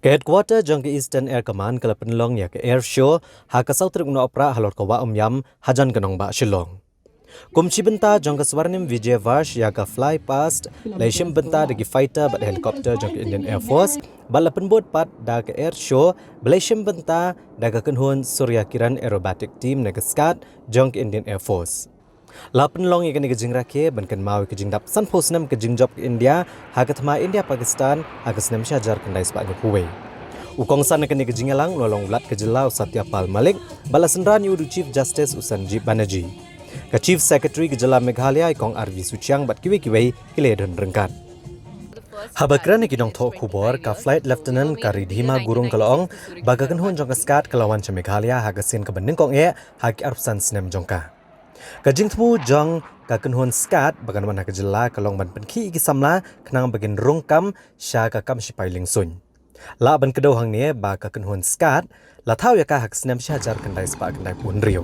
Ke headquarter jong ke Eastern Air Command kala penlong ya ke air show ha ka sautruk no opera halot ko wa yam hajan kenong ba shillong. Kumchi benta jong ke Swarnim Vijay Vash ya ka fly past laishim benta dagi fighter bat helicopter jong ke Indian Air Force bala penbot pat da ke air show blaishim benta daga kenhun Surya Kiran Aerobatic Team na ke skat jong ke Indian Air Force. Lapan long yang kini kejing rakhe bankan mau kejing dap san posnam kejing job ke India hakat ma India Pakistan hakat senam syajar kendai sebagai Huawei. Ukong san kini kejing elang nolong ulat kejelau Satyapal Malik balasendran yudu Chief Justice Usanjib Banerjee. Ke Chief Secretary kejela Meghalaya ikong RV Suchiang bat kiwe-kiwe kile dan rengkat. Habakran kidong thok khubor ka Flight Lieutenant Karidhima Gurung Kalong bagakan hun jong skat kalawan che Meghalaya hagasin ke bening kong e hak arpsan snem jongka. Kajing temu jong ka kenhun skat bagan mana kejela kalong ban penki iki samla kenang bagin rungkam sya ka kam sipai lingsun. La ban kedau hang ne ba ka kenhun skat la thau ya ka hak snem syajar kendai spa kendai pun rio.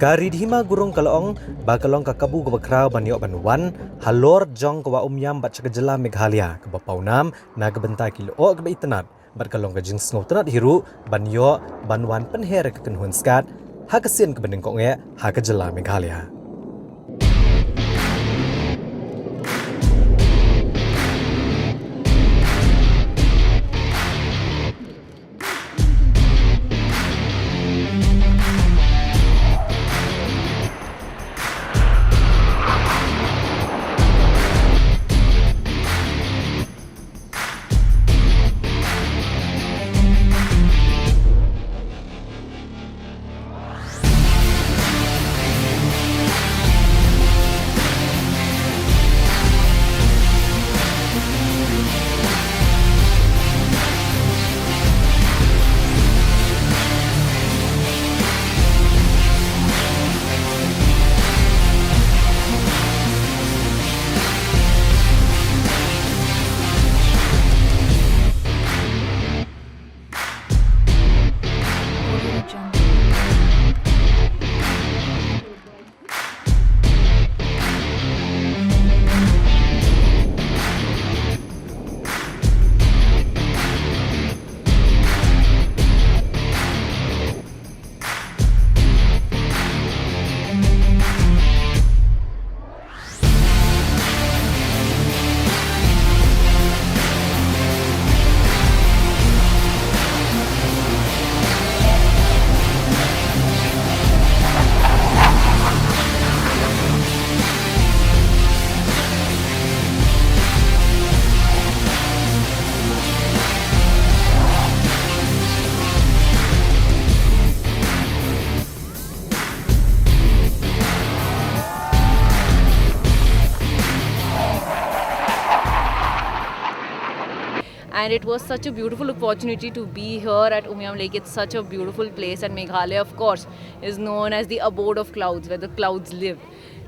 Karidhima Gurung Kalong ba kalong ka kabu ka bakrau ban yo ban wan halor jong ka wa umyam bat kejela Meghalaya ka bapaunam na ka bentai kilo o ka itanat bat kalong ka jing sngo tanat hiru ban yo ban wan penher ka kenhun skat hakasin ke bening kong e hakajela Meghalaya. And it was such a beautiful opportunity to be here at Umiam Lake. It's such a beautiful place, and Meghalaya, of course, is known as the abode of clouds, where the clouds live.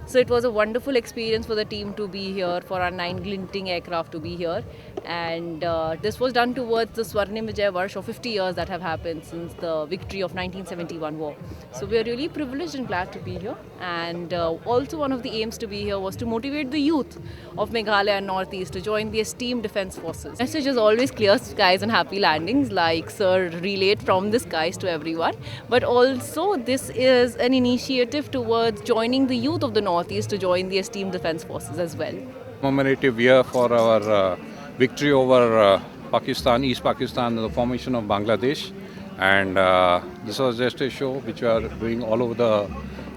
So it was a wonderful experience for the team to be here, for our 9 glinting aircraft to be here. And this was done towards the Swarnim Vijay Varsh of 50 years that have happened since the victory of 1971 war. So we are really privileged and glad to be here. And also one of the aims to be here was to motivate the youth of Meghalaya and Northeast to join the esteemed defence forces. The message is always clear skies and happy landings, like Sir relayed from the skies to everyone. But also this is an initiative towards joining the youth of the Northeast to join the esteemed defence forces as well. Commemorative year for our victory over Pakistan, East Pakistan, and the formation of Bangladesh. And this was just a show which we are doing all over the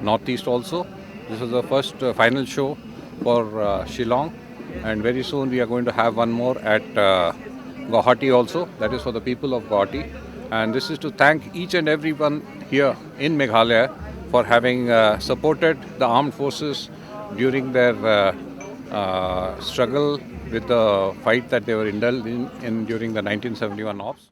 Northeast also. This was the first final show for Shillong. And very soon we are going to have one more at Guwahati also. That is for the people of Guwahati. And this is to thank each and everyone here in Meghalaya for having supported the armed forces during their struggle with the fight that they were indulged in during the 1971 ops.